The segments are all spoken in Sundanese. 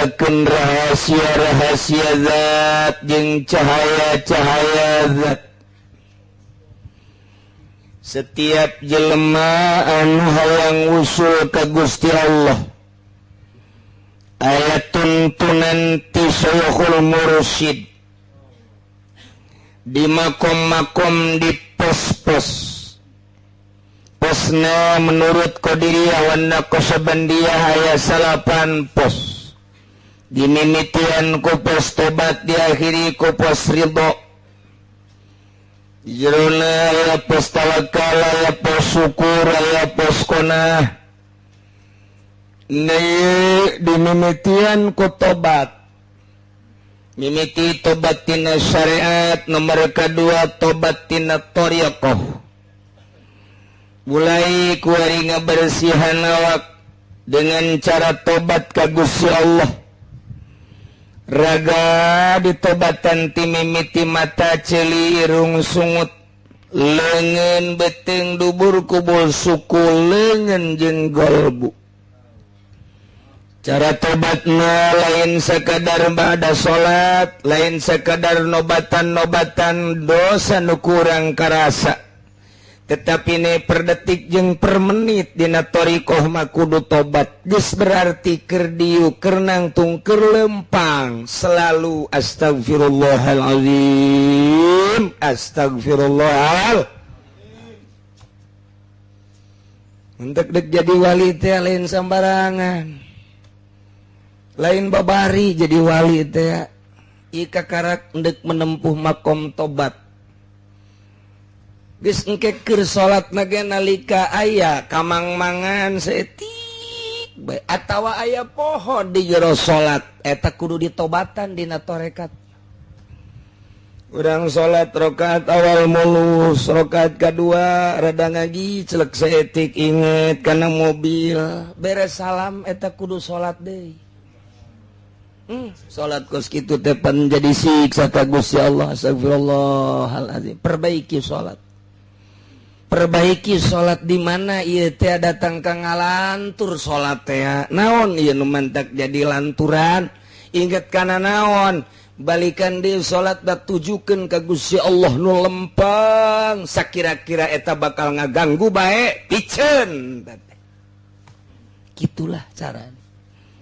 nyebutakeun rahasia-rahasia zat jeung cahaya-cahaya zat. Setiap jelema anu hayang usul ka Gusti Allah aya tuntunan ti Syekhul Mursyid di makom-makom di pos-pos. Posna menurut Qadiriyah wa Naqsyabandiyah aya 8 pos. Dimimitian ku pos tobat, diakhiri ku pos ridho. Jerona aya pos tawakal, aya pos syukur, aya pos qanaah. Dimimitian ku tobat. Mimiti tobat tina syariat, nomor kedua tobat tina thariqah. Mulai kuari ngabersihan awak dengan cara tobat ka Gusti Allah. Raga ditobatan ti mimiti mata, celi, irung, sungut, leungeun, beteng, dubur, kubul, suku, leungeun jeung golbu. Cara tobatna lain sekadar ba'da salat, lain sekadar nobatan-nobatan dosa nu kurang karasa. Tetapi ini per detik jeung per menit dina thariqah mah kudu tobat. Geus berarti keur dieu, keur nangtung, keur lempang selalu astagfirullahalazim, astagfirullah. Untuk dek jadi wali teh lain sambarangan. Lain babari jadi wali teh ika karak ndek menempuh makom tobat. Geus engke keur salat nage nalika aya kamangmangan seetik bae atawa aya pohon di jero salat eta kudu ditobatan dina tarekat. Urang salat rakaat awal mulus, rakaat kadua rada ngaji celek seetik inget kana mobil, beres salam eta kudu salat deui. Salat kos kitu teh pan jadi siksa ka Gusti Allah. Astagfirullahalazim. Perbaiki salat. Perbaiki salat di mana ieu teh datang ka ngalantur salat teh. Naon ieu nu mantak jadi lanturan? Ingat kana naon? Balikan deui salat da tujukeun ka Gusti Allah nu lempang. Sakira-kira eta bakal ngaganggu bae piceun. Gitulah caranya.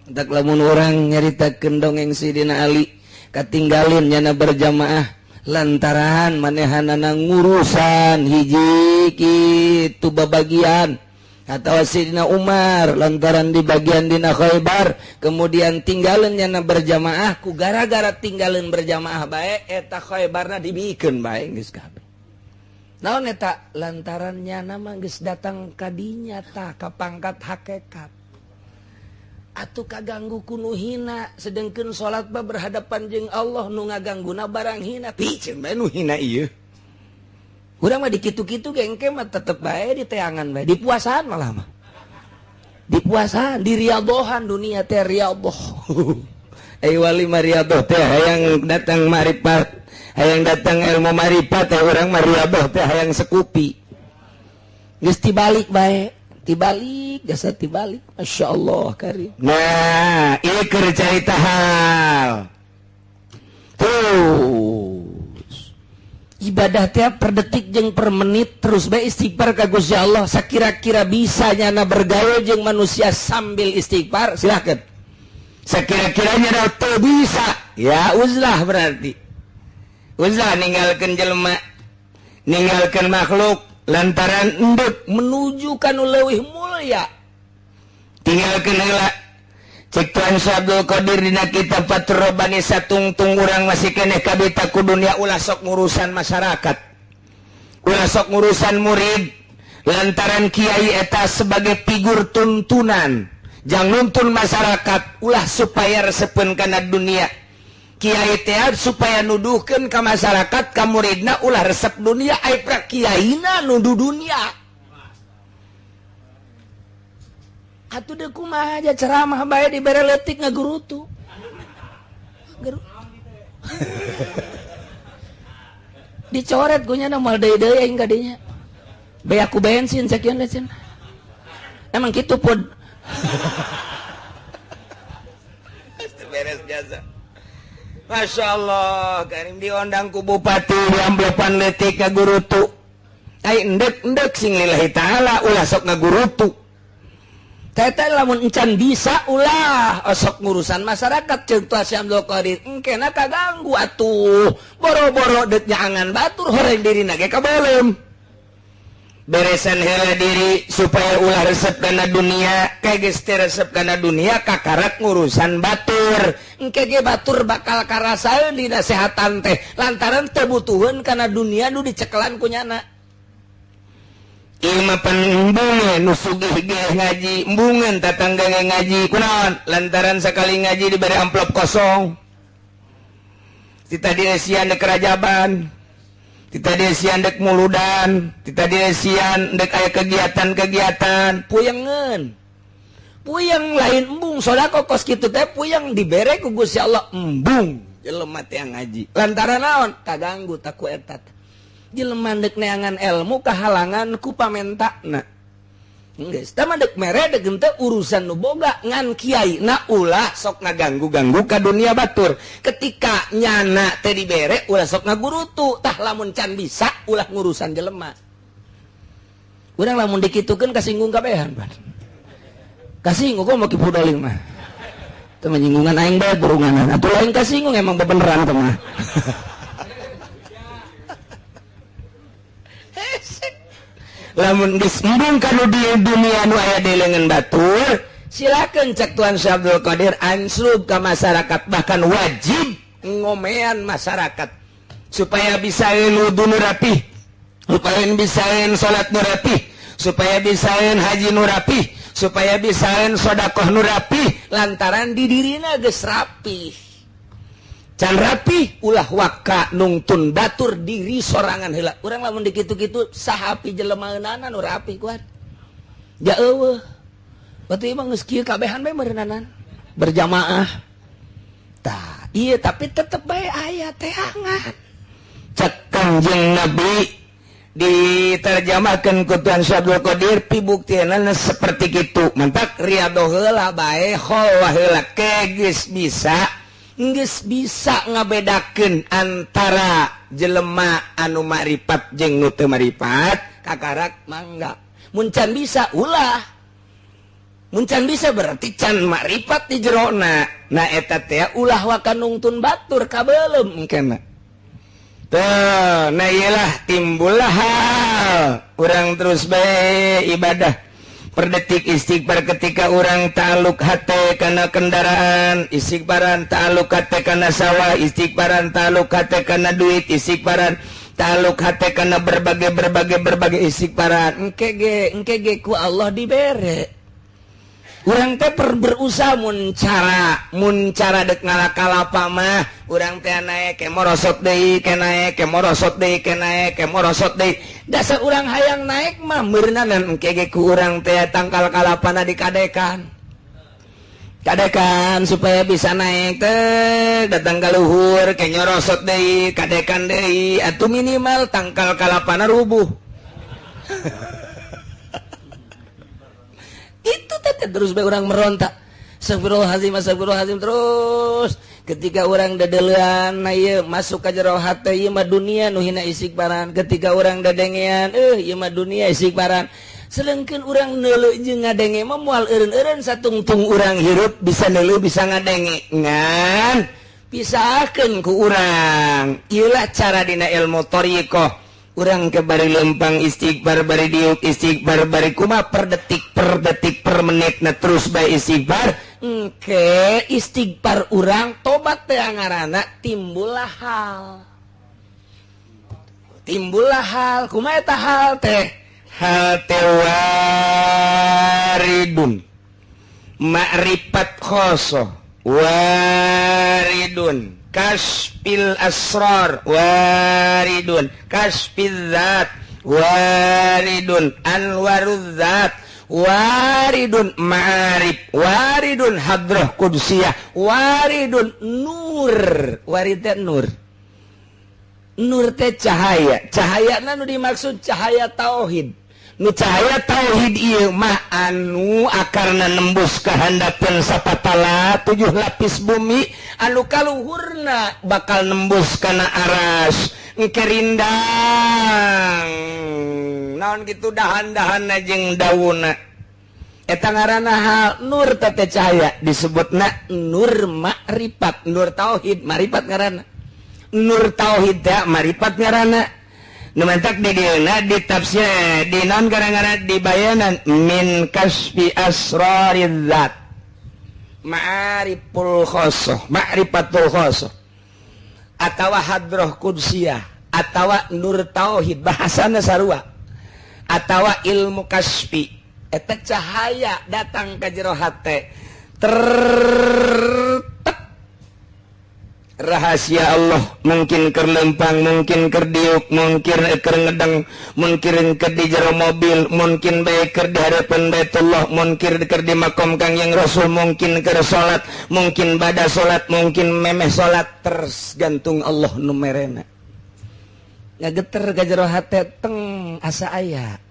Tak lamun orang nyaritakeun dongeng Sidina Ali katinggalin nyana berjamaah lantaran manehanana ngurusan hiji kitu babagian, atau Sidina Umar lantaran di bagian dina Khaybar kemudian tinggalin nyana berjamaah ku gara-gara tinggalin berjamaah bae eta Khaybarna dibikeun bae geus kabeh. Naon eta lantaran nyana mah geus datang ka dinya tah ka pangkat hakikat. Atuh kaganggu kuno hina, sedengkeun salat ba berhadapan jeung Allah nu ngagangguna barang hina. Piceun bae nu hina ieu. Urang mah dikitu-kitu ge engke mah tetep bae di teangan bae, di puasaan malah mah. Di puasaan, di riyadhahan dunia teh riyadhah. Ai wali mah riyadhah teh hayang datang marifat, hayang datang ilmu marifat teh urang mah riyadhah teh hayang sekupi. Geus tibalik bae. Tibalik, jasa tibalik, Masya Allah karim. Nah, ini keur carita hal. Terus ibadah tiap per detik jeung per menit terus bae istighfar ka Gusti Allah. Sakira-kira bisa nyana bergaul jeung manusia sambil istighfar, silakan. Sakira-kiranya teu bisa, ya uzlah berarti. Uzlah ninggalkeun jelema, ninggalkeun makhluk. Lantaran endek menuju kanu leuwih mulia. Tinggalkeun heula. Cek Tuan Abdul Qadir dina kitab Fathur Rabbani satungtung urang masih keneh kabita ku dunia ulah sok ngurusan masyarakat. Ulah sok ngurusan murid. Lantaran kiai eta sebagai figur tuntunan. Jang nuntun masyarakat ulah supaya resepeun kana dunia. Kiai teh supaya nuduhkeun ka masyarakat ka muridna ulah resep dunia ai pra kiaina nuduh dunia. Atuh deuk kumaha aja ceramah bae dibere leutik ngagurutu. Dicoret gunyana moal deui-deui aing ka dinya. Bae aku bensin sakieu lecen. Emang kitu pod. jasa. Masya Allah, karim diondang ku bupati di amplopan letik ngagurutu. Ai endek sing lillahi ta'ala ulah sok ngagurutu. Tete lamun encan bisa ulah osok ngurusan masyarakat ceuk tu si Abdul Qadir. Engkena kaganggu atuh. Boro-boro deuk nyaangan batur horeng dirina ge kabalem. Beresan heula diri supaya ulah resep kana dunia, kayak geus teu resep kana dunia kakarak ngurusan batur. Engke ge batur bakal karasaeun di nasehatan teh lantaran teu butuheun kana dunia nu dicekelan ku nyana. Ieu mah embungeun nu sugih ge ngaji, embungeun tatangga ge ngaji. Kunaon? Lantaran sakali ngaji diberi amplop kosong. Tita diresian dek kerajaban. Kita desian dek muludan, kita desian dek aya kegiatan-kegiatan, puyengeun. Puyeng lain embung, sodako kos kitu teh puyeng dibere ku Gusti Allah embung. Jelema teh ngaji. Lantaran naon? Kaganggu taku eta. Jelema dek neangan ilmu kahalangan ku pamentana. Geus tah mah dek mere dek teh urusan nu boga ngan kiai na ulah sok ngaganggu-ganggu ka dunia batur. Ketika nyana teh dibere ulah sok ngagurutu, tah lamun can bisa ulah ngurusan jelema. Urang lamun dikitukeun kasinggung kabehan, Pan. Kasinggung kok mau kipu doling mah. Teu menyinggungan aing bae burunganan. Atuh lain kasinggung emang bebeneran teh mah. Lamun geus embung kana dunia nu aya di leungeun batur, silakeun cek Tuan Syekh Abdul Qadir ansrub ka masyarakat, bahkan wajib ngomean masyarakat supaya bisa wudu nu rapih, supaya bisa salat nu rapih, supaya bisa haji nu rapih, supaya bisa sedekah nu rapih lantaran di dirina geus rapih. Can rapih ulah waka nungtun batur diri sorangan heula. Urang lamun dikitu-kitu sahapi jelemaeunana nu rapih kuat. Ya eueuh. Batu imah geus kieu kabehan bae meureunana berjamaah. Tah, ieu tapi tetep bae aya teangan. Cek Kanjeng Nabi diterjemahkeun ku Tuan Syekh Abdul Qadir pibuktianna seperti kitu. Mentak riyadho heula bae khol heula ke geus bisa ngabedakeun antara jelema anu ma'rifat jeung nu teu ma'rifat kakarak mangga. Mun can bisa ulah. Mun can bisa berarti can ma'rifat di jerona. Nah eta teh ulah waka nungtun batur kabeulem engkena. Teu, nah iyalah timbullah hal urang terus bae ibadah. Perdetik istighfar ketika orang ta'aluk hati kana kendaraan, istighfaran ta'aluk hati kana sawah, istighfaran ta'aluk hati kana duit, istighfaran ta'aluk hati kana berbagai istighfaran. Engke ge ku Allah dibere. Urang teh berusaha mun cara dek ngalakalapa mah urang teh naik ke morosot deui, ke naik ke morosot deui, ke naik ke morosot deui. Dasar urang hayang naik mah meureunan engke ge ku urang teh tangkal kalapana dikadekan. Kadekan supaya bisa naik teh datang ka luhur ke nyorosot deui, kadekan deui atuh minimal tangkal kalapana rubuh. Itu teh terus bae urang merontak. Astagfirullahalazim terus. Ketika orang dadeulean na ieu masuk ka jero hate ieu mah dunia nu hina istighfaran. Ketika orang dadengean ieu mah dunia istighfaran. Seleungkeun urang neuleuh jeung ngadenge mah moal eureun-eureun satungtung urang hirup bisa neuleuh bisa ngadenge. Ngan pisahkeun ku urang. Ieu lah cara dina ilmu thariqah. Urang ke bari lempang istighfar bari diuk istighfar bari kumaha per detik per menit na terus bae istighfar engke istighfar urang tobat teh ngaranna timbullah hal kumaha eta hal teh waridun ma'rifat khoso waridun kasfil asrar waridun kasfil zat waridun anwaruz zat waridun ma'arif waridun hadrah qudsiyah waridun nur warid teh nur teh cahaya nu dimaksud cahaya tauhid nu cahaya tauhid ieu mah anu akarna nembus kahandapeun sapatala 7 lapis bumi anu kaluhurna bakal nembus kana aras engke rindang naon kitu dahan-dahanna jeung daunna eta ngaranna hal nur teh cahaya disebutna nur makrifat nur tauhid marifat ngaranna nur tauhid teh marifat ngaranna nu mantak di dieuna di tafsir di naon garang-garang di bayanan min kasfi asrariz zat ma'riful khosoh ma'rifatul khosoh atawa hadroh kudsiyah atawa nur tauhid bahasana sarua atawa ilmu kasfi eta cahaya datang ka jero hate rahasia Allah mungkin keur lempang mungkin keur diuk mungkin keur ngedeng mungkin keur di jero mobil mungkin bae keur di hadapan Baitullah mungkin keur di makom Kangjeng Rasul mungkin keur salat mungkin bada salat mungkin memeh salat tergantung Allah nu merena ngageter ka jero hate teng asa aya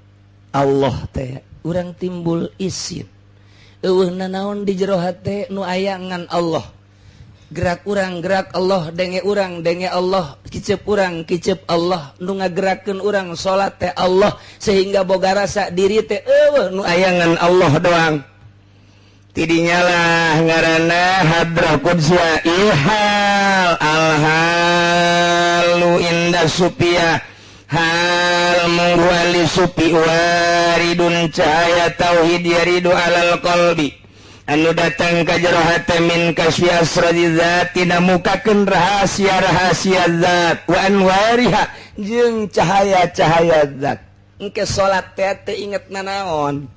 Allah teh urang timbul isin eueuh nanaon di jero hate nu aya ngan Allah gerak urang gerak Allah denge urang denge Allah kicep urang kicep Allah nu ngagerakeun urang salat teh Allah sehingga boga rasa diri teh eueuh nu aya ngan Allah doang tidinya lah ngaranna hadrah qudsiyah ihal alhalu inda supiyah hal murwali supi waridun cahaya tauhid yaridu alal qalbi anu datang ka jero hate min kasfi asrari zat tina mukakeun rahasia-rahasia zat wa anwariha jeung cahaya-cahaya zat engke salat teh inget nanaon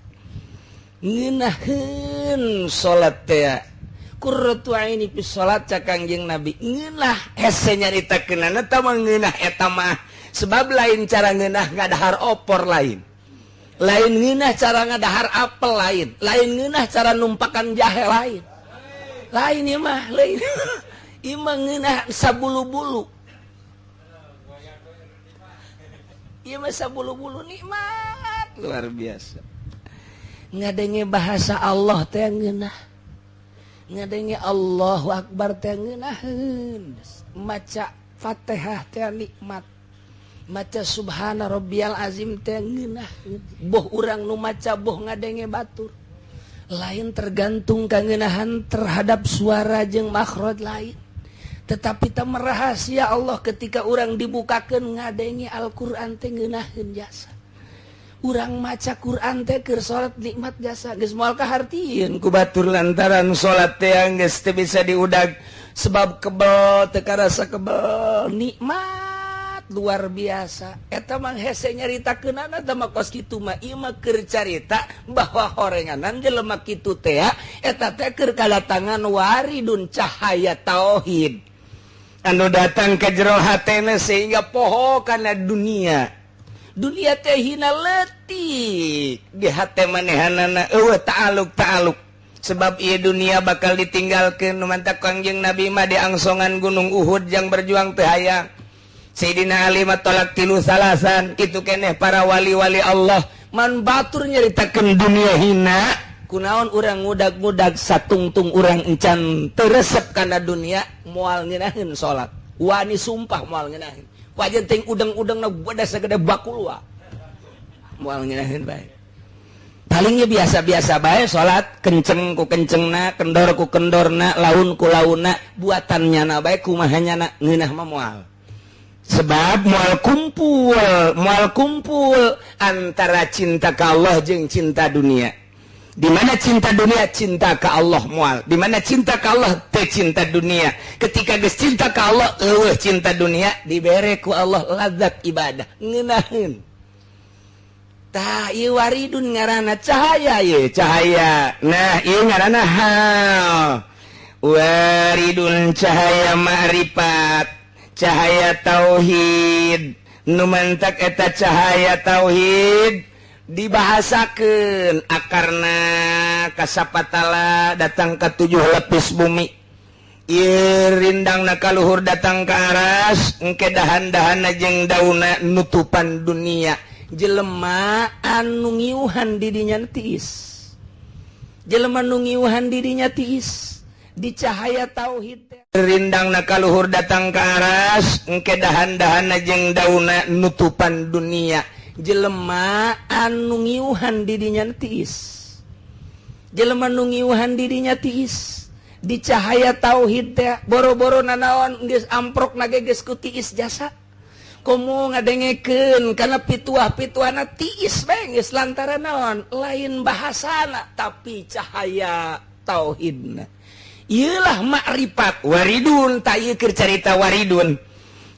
ngeunaheun salat teh qurratu aini fi salat ca Kangjeng Nabi ngeunah hese nyaritakeunana tah ngeunah eta mah sebab lain cara ngeunah ngadahar opor lain ngeunah cara ngadahar apel lain ngeunah cara numpakan jahe lain ieu mah lain ieu mah ngeunah sabulu-bulu ieu mah sabulu-bulu nikmat luar biasa ngadenge bahasa Allah teh ngeunah ngadenge Allahu Akbar teh ngeunaheun maca Fatihah teh nikmat maca subhana rabbiyal azim teh ngeunah boh urang nu maca boh ngadenge batur lain tergantung kangeunahan terhadap suara jeung makhraj lain tetapi teu merahasia Allah ketika urang dibukakeun ngadenge Al-Qur'an teh ngeunaheun jasa urang maca Qur'an teh keur salat nikmat jasa geus moal kahartieun ku batur lantaran salat teh geus teu bisa diudag sebab kebal teu karasa kebal nikmat luar biasa eta mah hese nyaritakeunana teh mah kos kitu mah ieu mah keur carita bahwa horenganan jelema kitu teh eta teh keur kadatangan waridun cahaya tauhid anu datang ka jero hatena sehingga poho kana dunia teh hina leutik di hate manehanana eueuh ta'aluk sebab ieu dunia bakal ditinggalkeun nu mantak Kangjeng Nabi mah di angsongan gunung Uhud yang berjuang teu hayang Sayyidina Ali matolak tilu salasan kitu keneh para wali-wali Allah man batur nyaritakeun dunia hina kunaon urang ngudag-ngudag satungtung urang encan teuresep kana dunia moal ngeunaheun salat wani sumpah moal ngeunaheun wajan teuing udeng-udengna bodas sagede bakul wa moal ngeunaheun bae palingnya biasa-biasa bae salat kenceng ku kencengna kendor ku kendorna laun ku launna buatannya na bae kumahanya ngeunah mah moal sebab moal kumpul antara cinta ka Allah jeung cinta dunia. Di mana cinta dunia cinta ka Allah moal. Di mana cinta ka Allah teh cinta dunia. Ketika geus cinta ka Allah eueuh cinta dunia dibere ku Allah lazat ibadah ngeunaheun. Tah ieu waridun ngaranna cahaya ye cahaya. Nah ieu ngaranna hal. Waridun cahaya ma'rifat. Cahaya tauhid nu mantak eta cahaya tauhid dibahasakeun akarna kasapatala datang ka 7 lapis bumi ieu rindangna kaluhur datang ka aras engke dahan-dahanna jeung daunna nutupan dunia jelema anu ngiuhan dirinya tiis. Jelema nu ngiuhan dirinya tiis di cahaya tauhid rindangna kaluhur datang ke aras engke dahan-dahana jeung dauna nutupan dunia. Jelema anu ngiuhan dirinya tiis. Jelema nu ngiuhan dirinya tiis di cahaya tauhid teh boro-boro nanaon geus amprokna ge geus ku tiis jasa. Komo ngadengekeun kana pituah-pituahna tiis bae geus lantaran naon lain bahasana tapi cahaya tauhidna. Ieulah makrifat waridun ta ieu keur carita waridun.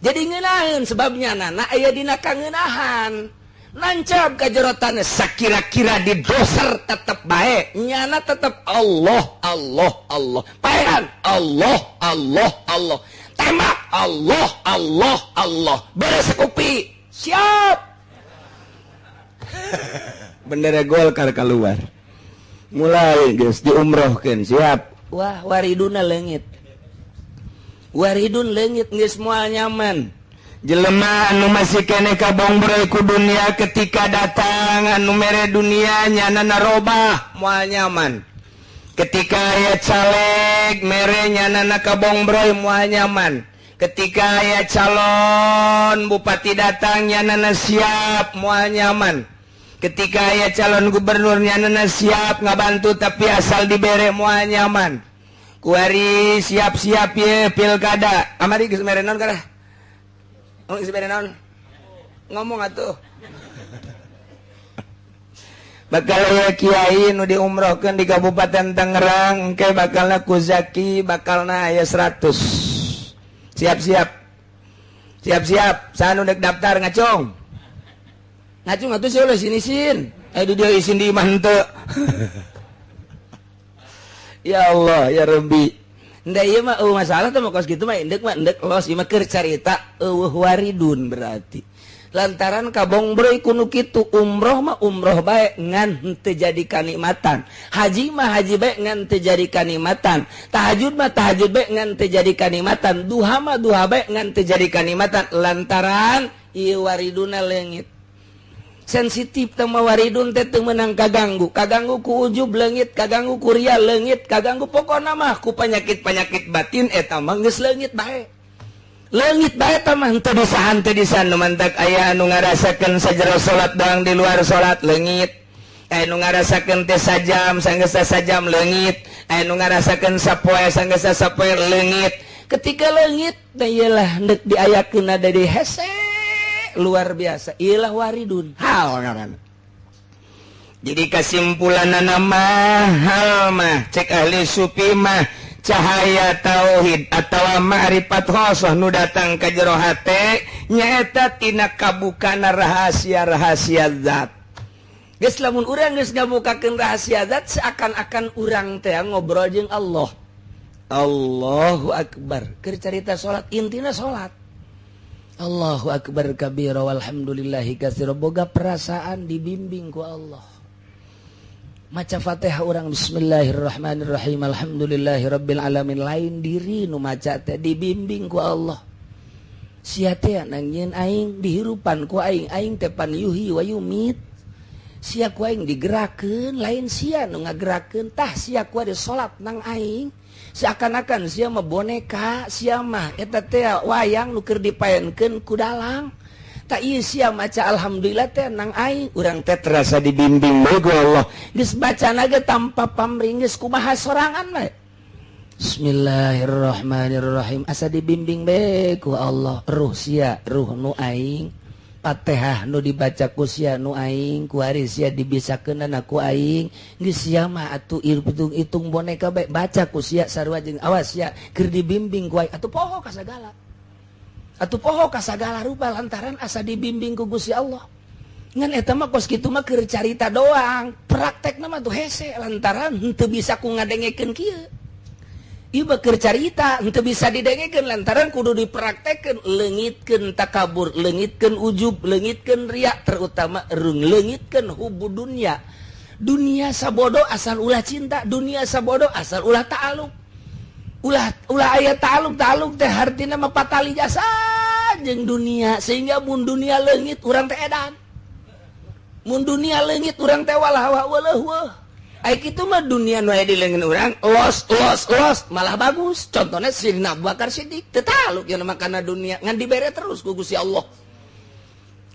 Jadi ngeunaheun sebabnya na aya dina kangeunahan. Nancap kajorotanna sakira-kira di doser tetep bae nyana tetep Allah Allah Allah. Paehan Allah Allah Allah. Tembak Allah Allah Allah. Beres kopi siap. Bendera Golkar keluar. Mulai geus diumrohkeun siap. Wah wariduna leungit. Waridun leungit geus moal nyaman. Jelema anu masih kene kabongbroi ku dunia ketika datang anu mere dunia nyana narobah moal nyaman. Ketika aya caleg mere nyanana kabongbroi moal nyaman. Ketika aya calon bupati datang nyanana siap moal nyaman. Ketika aya calon gubernur nyanana siap ngabantu tapi asal dibere moal nyaman. Kuari siap-siap ye pilkada. Amari geus mere naon kana? Geus mere naon? Ngomong atuh. Bakal aya kiai nu diumrohkeun di Kabupaten Tangerang engke bakalna ku Zaki bakalna aya 100. Siap-siap. Siap-siap. Sanu dek daftar ngacung. Ngacung atuh sih oleh sini-sin. Aduh dia isin di imah henteu. Ya Allah, ya Rabbi. Nda ieu mah masalah teh mah kos kitu mah endek los ieu mah keur carita eueuh waridun berarti. Lantaran kabongbroi kuno kitu umroh mah umroh bae ngan henteu jadi kanikmatan. Haji mah haji bae ngan teu jadi kanikmatan. Tahajud mah tahajud bae ngan teu jadi kanikmatan. Duha mah duha bae ngan teu jadi kanikmatan lantaran ieu wariduna leungit. Sensitif teh mah waridun teh teu meunang kaganggu. Kaganggu ku ujub leungit, kaganggu ku ria leungit, kaganggu pokona mah ku panyakit-panyakit batin eta mah geus leungit bae. Leungit bae tah mah henteu disahan teu disan mantak aya anu ngarasakeun sajero salat doang di luar salat leungit. Aya nu ngarasakeun teh sajam sanggeus sajam leungit. Aya nu ngarasakeun sapoe sanggeus sapoe leungit. Ketika leungit teh ieulah hendak diayakeun ada di hese luar biasa. Ieulah waridun. Hal ngaran. Jadi kesimpulanna mah mah cek ahli sufi mah cahaya tauhid atawa ma'rifat khosoh nu datang ka jero hate nyaeta tina kabukana rahasia-rahasia zat. Geus lamun urang geus ngabukakeun rahasia zat seakan-akan urang teh ngobrol jeung Allah. Allahu akbar. Keur carita salat intina salat. Allahu akbar kabira walhamdulillahi katsira boga perasaan dibimbing ku Allah. Maca Fatihah orang bismillahirrahmanirrahim alhamdulillahirabbil alamin lain diri nu maca teh dibimbing ku Allah. Sia teh nangieun aing dihirupan ku aing teh pan yuhi wa yumit. Sia ku aing digerakeun lain sia nu ngagerakeun tah sia ku ade salat nang aing. Seakan-akan sia mah boneka, sia mah eta teh wayang nu keur dipaenkeun ku dalang. Tak iya sia maca alhamdulillah teh nang aing urang teh terasa dibimbing bae ku Allah. Geus bacana ge tanpa pamrih geus kumaha sorangan bae. Bismillahirrahmanirrahim asa dibimbing bae ku Allah. Ruh sia ruh nu aing. Fatihah nu dibaca ku sia nu aing, ku ari sia dibisakeunana ku aing. Geus sia mah atuh hitung boneka bae baca ku sia sarua jeung awas sia keur dibimbing ku aing atuh poho ka sagala. Atuh poho ka sagala rupa lantaran asa dibimbing ku Gusti Allah. Ngan eta mah kos kitu mah keur carita doang, praktekna mah tuh hese lantaran henteu bisa ku ngadengekeun kieu. Ieu mah keur carita henteu bisa didengekeun lantaran kudu dipraktekkeun, leungitkeun takabur, leungitkeun ujub, leungitkeun ria, terutama leungitkeun hubu dunya. Dunia sabodo asal ulah cinta, dunia sabodo asal ulah ta'aluk. Ulah aya ta'aluk teh hartina mah patali jasa jeung dunia sehingga mun dunia leungit urang teh edan. mun dunia leungit urang teh walah ai kitu mah dunia nu aya di leungeun urang los malah bagus. Contohnya Sidina Abu Bakar Siddiq teu taluk yeuna mah kana dunia ngan dibere terus ku Gusti Allah.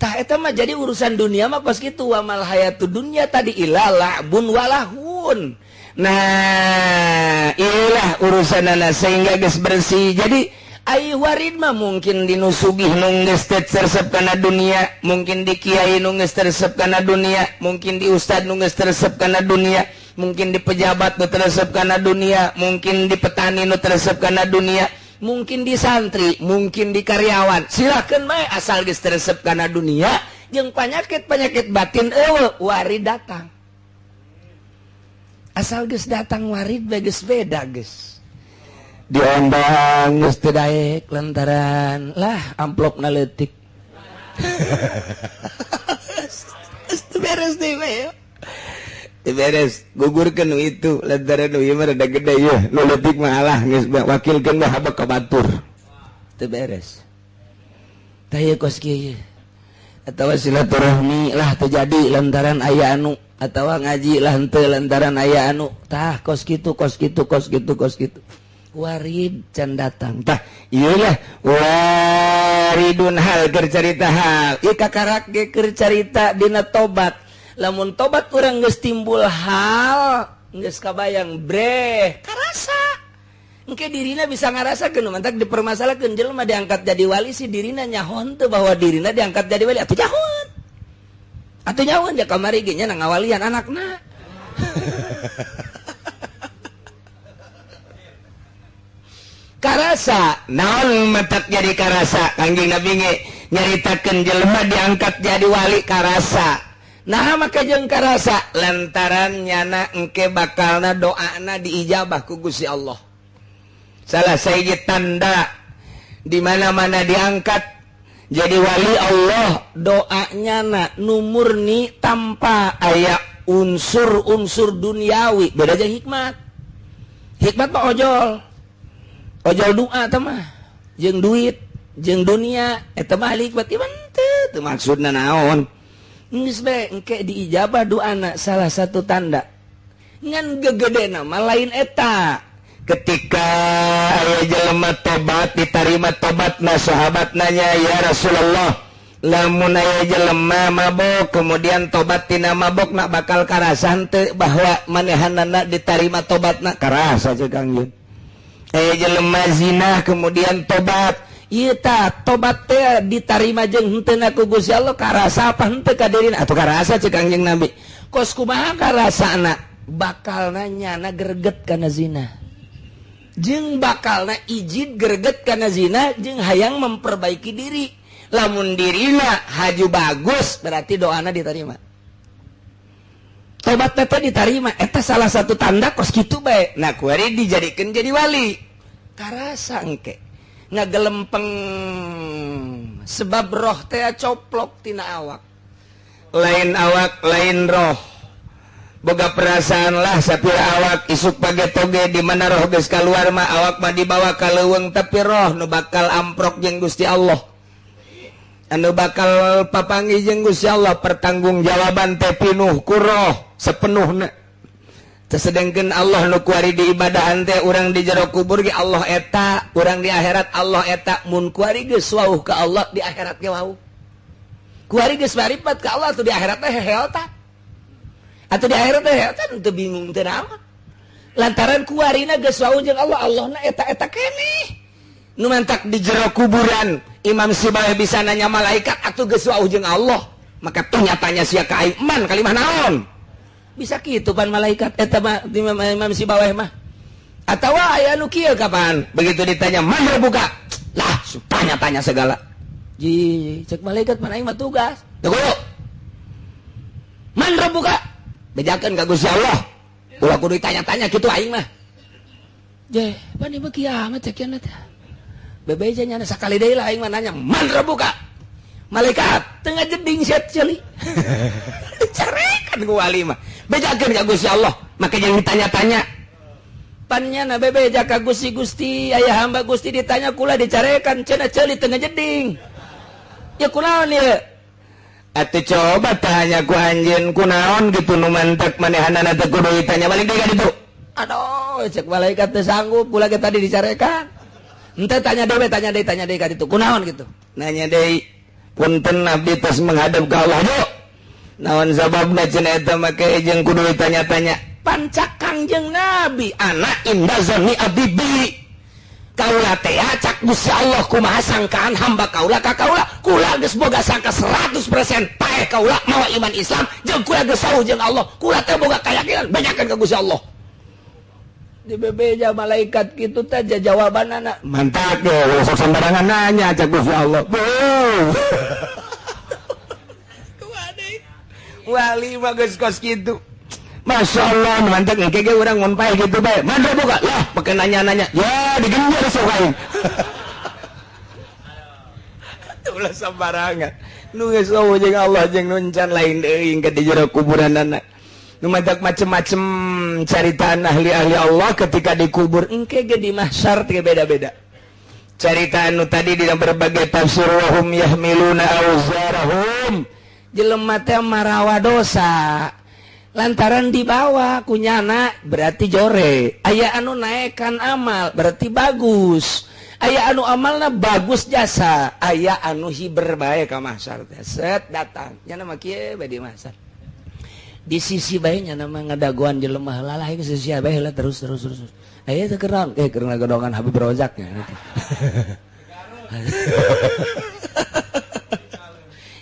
Tah eta mah jadi urusan dunia mah pas kitu wa mal hayatud dunya tadi ilala'bun walahun. Nah, inilah urusanana sehingga geus bersih. Jadi ai warid mah mungkin di nu sugih nu geus tersep kana dunia, mungkin di kiai nu geus tersep kana dunia, mungkin di ustad nu geus tersep kana dunia, mungkin di pejabat nu tersep kana dunia, mungkin di petani nu tersep kana dunia, mungkin di santri, mungkin di karyawan. Silakeun bae asal geus tersep kana dunia jeung penyakit-penyakit batin eueuh warid datang. Asal geus datang warid bae geus beda geus. Diondang geus teu daek lantaran lah amplopna leutik. Teu beres deui bae. Teu beres gugurkeun nu itu lantaran nu ieu mah rada gede yeuh. Nu leutik mah alah geus wakilkeun mah habak ka batur. Teu beres. Tah ieu kos kieu. Atawa silaturahmi lah terjadi lantaran aya anu atawa ngaji lah henteu lantaran aya anu tah kos kitu warid can datang tah ieu lah waridun hal keur carita hal ieu kakarak ge keur carita dina tobat lamun tobat urang geus timbul hal geus kabayang breh karasa engke dirina bisa ngarasakeun mantak dipermasalahkeun jelema diangkat jadi wali si dirina nyahon teu bahwa dirina diangkat jadi wali atuh nyahon atuh nyahon ja kamari ge nya ngawalian anakna. Karasa naon matak jadi karasa Kangjeng Nabi ge nyaritakeun jelema diangkat jadi wali karasa. Nah maka jeung karasa lantaran nyana engke bakalna doana diijabah ku Gusti Allah. Salah sahiji tanda di mana-mana diangkat jadi wali Allah doanya na numurni tanpa aya unsur-unsur duniawi beda jeung hikmat mah ojol doa teh mah jeung duit jeung dunia eta mah hikmat iman teu maksudna naon geus bae engke diijabah doana salah satu tanda ngan gegedena mah lain eta ketika aya jelema tobat ditarima tobatna sahabat nanya ya Rasulullah lamun aya jelema mabok kemudian tobat tina mabok nak bakal karasa henteu bahwa manehanana ditarima tobatna karasa ceuk Kangjeng aya jelema zina kemudian tobat ieu tah tobat teh ditarima jeung henteuna ku Gusti Allah karasa apa henteu ka dirina atuh karasa ceuk Kangjeng Nabi kos kumaha karasana bakalna nyana greget kana zina jeung bakalna ijid greget kana zina jeung hayang memperbaiki diri lamun dirina haju bagus berarti doana ditarima tobat teh ditarima eta salah satu tanda kos kitu bae nah kuari dijadikeun jadi wali karasa engke ngagelempeng sebab roh teh coplok tina awak lain roh boga perasaan lah sapira awak isuk page-toge di mana roh geus kaluar mah awak mah dibawa ka leuweung tapi roh nu bakal amprok jeung Gusti Allah anu bakal papanggih jeung Gusti Allah pertanggungjawaban teh pinuh ku roh sapenuhna tersedengkeun Allah nu kuari diibadahan teh urang di jero kubur ge Allah eta urang di akhirat Allah eta mun kuari geus wauh ka Allah di akhirat ge wauh kuari geus baripat ka Allah tuh di akhirat teh hehel tah atau di akhirat teh eta teu bingung teu naon lantaran kuarina geus wauh jeung Allah Allahna eta keneh nu mantak di jero kuburan Imam Sibawayh bisa nanya malaikat atuh geus wauh jeung Allah maka teu nyatanya sia ka iman kalimah naon bisa kitu pan malaikat eta mah Imam Sibawayh mah atawa aya nu kieu kapan begitu ditanya man rabbuka lah tanya-tanya segala ji cek malaikat mana aing mah tugas teu man rabbuka bejakeun ka Gusti Allah ulah kudu ditanya-tanya kitu aing mah je bani mah kiamat cek nya teh bebeja nya sakali deui lah aing mah nanya man rabbuka malaikat teu ngajeding set ceuli carekan ku wali mah bejakeun ka Gusti Allah make jeung ditanya-tanya pannya na bebeja ka Gusti aya hamba Gusti ditanya kula dicarekan cenah ceuli teu ngajeding ya kunaon ieu atuh coba tanya ku anjeun kunaon gitu nu mantek manehanana teh kudu ditanya balik deui ka ditu. Aduh cek malaikat teh sanggup pula ge tadi dicarekan. Henteu tanya deui ka ditu kunaon gitu. Nanya deui punten abdi tos menghadap ka Allah do. Naon sababna cenah eta make jeung kudu ditanya-tanya. Pancak Kangjeng Nabi anak indah zanni abdi bi. Kaula teh cak Gusti Allah kumaha sangkaan hamba kaula ka kaula kula geus boga sangka 100% paeh kaula mawa iman Islam jeung kula geus sauh jeung Allah kula teh boga kayakinan banyakan ka Gusti Allah di bebeja malaikat kitu teh jawabanana mantap deh sok sembarangan nanya cak Gusti Allah wali mah geus kos kitu. Masya Allah, mantap nih, kayak orang ngonpai gitu baik. Mana buka? Lah, pakai nanya-nanya. Ya, digenjar sokain. Ulah sembarangan. Nu geus eueuh jeung Allah jeung nuncan lain deui ke di jero kuburan anak. Nu madak macem-macem caritaan ahli-ahli Allah ketika dikubur. Engke ge di mahsyar teh beda-beda. Cerita anu tadi di berbagai tafsir wahum yahmiluna auzarahum. Jelema teh marawa dosa. Lantaran dibawa kunyana berarti jore aya anu naekan amal berarti bagus aya anu amalna bagus jasa aya anu hiber bae ka mahsyar teh set datang nya mah kieu bae di mahsyar di sisi bae nya mah ngadagoan jelema lalah ke sisi bae heula terus aya teh keurang keur ngagodongan Habib Rozak nya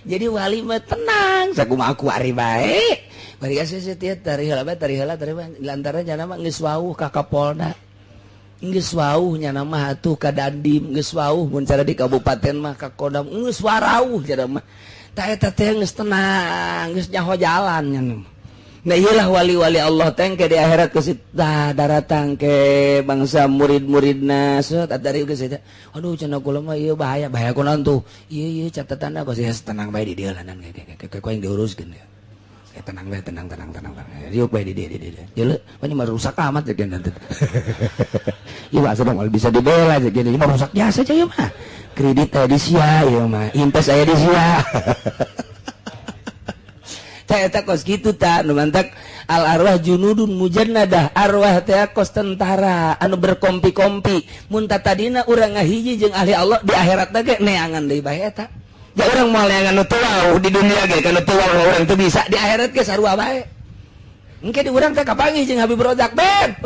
jadi wali mah tenang sakumaha ku ari bae. Bari kasih setiap dari heula lantaran nya nama geus wauh ka Kapolda. Geus wauh nya nama atuh ka Dandim, geus wauh mun cara di kabupaten mah ka Kodam, geus warauh cenah mah. Tah eta teh geus tenang, geus nyaho jalan nya. Nah iyalah wali-wali Allah teh ke di akhirat geus daratang ke bangsa murid-muridna set dari geus eta. Aduh cenah kula mah ieu bahaya kunaon tuh. Ieu catatanna geus tenang bae di dieu lanan ke yang diuruskeun ya. Tenang yuk baik di dia jelas banyak merusak amat ya kan nanti iya masa dong bisa dibela aja gini merusak jasa aja ya mah kredit di sia ya mah invest saya di sia tak kos gitu tak numantak al arwah junudun mujannadah arwah teh kos tentara anu berkompi-kompi mun tadina urang ngahiji jeung ahli Allah di akhirat ge neangan deui bae eta. Ya orang mau yang anu tuau di dunia ge kana tuau orang teu bisa di akhirat ge sarua bae. Engke di urang teh kapanggih jeung Habib Rozak, "Ben,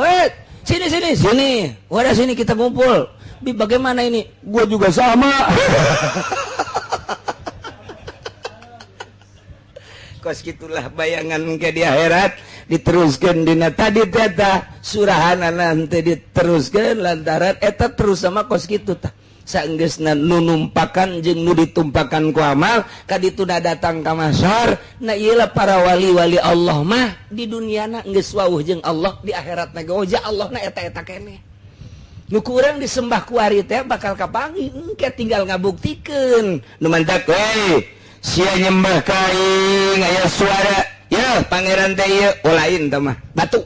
sini. Wadah sini kita kumpul." Bi bagaimana ini? Gua juga sama. Kos gitulah bayangan engke di akhirat diteruskeun dina tadi teh surahanana teh diteruskeun lantaran eta terus sama kos kitu tah. Saenggeusna nu numpakan jeung nu ditumpakan ku amal kaditu datang ka mahsyar na ieulah para wali-wali Allah mah di duniana geus wauh jeung Allah di akhiratna ge oja Allahna eta-eta keneh nu kurang disembah ku ari teh bakal kapanggih engke tinggal ngabuktikeun nu mantap we sia nyembah ka aing aya suara ya pangeran teh ieu lain tah mah batu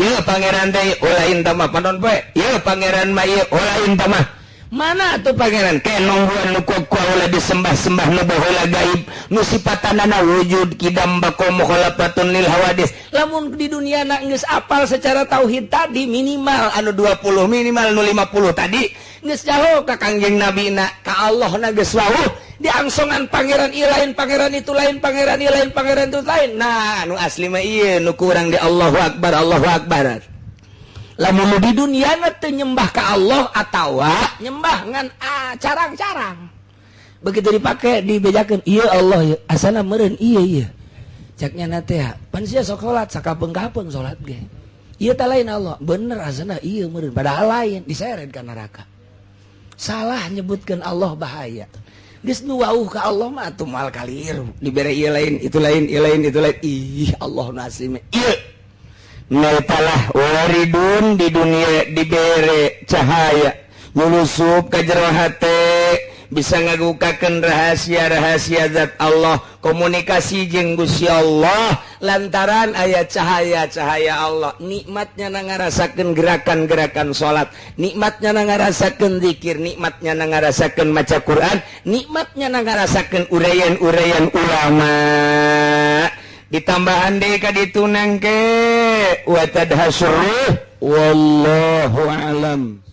ieu pangeran teh lain tah mah panon poe ieu pangeran mah ieu lain tah mah. Mana tuh pangeran kayak nungguan nu kuala disembah-sembah nu baheula gaib nu sipatanana wujud kidam bakom mukhalafatan lil hawadis lamun di dunia na geus apal secara tauhid tadi minimal anu 20 minimal nu 50 tadi geus jauh ka Kangjeng Nabi na ka Allah na geus wauh diangsongan pangeran ieu lain pangeran itu lain pangeran ieu lain pangeran itu lain nah nu asli mah ieu nu kurang di Allahu akbar lamun di dunia teu nyembah ka Allah atawa nyembah ngan carang-carang begitu dipake dibejakeun ieu Allah ieu asana meureun ieu ceknya na teh pan sia sok salat sakapeung-kapeung salat ge ieu teh lain Allah bener asana ieu meureun padahal lain diseret ka neraka salah nyebutkeun Allah bahaya geus nu wauh ka Allah mah atuh moal kaliru dibere ieu lain itu lain ih Allah nasime ieu netalah waridun di dunia dibere cahaya nyulusup ka jero hate bisa ngagukakeun rahasia-rahasia zat Allah, komunikasi jeung Gusti Allah lantaran aya cahaya-cahaya Allah. Nikmatnya ngarasakeun gerakan-gerakan salat, nikmatnya ngarasakeun zikir, nikmatnya ngarasakeun maca Quran, nikmatnya ngarasakeun uraian-uraian ulama. Ditambahan deui ka ditu nangke wa tadhasru wallahu alam.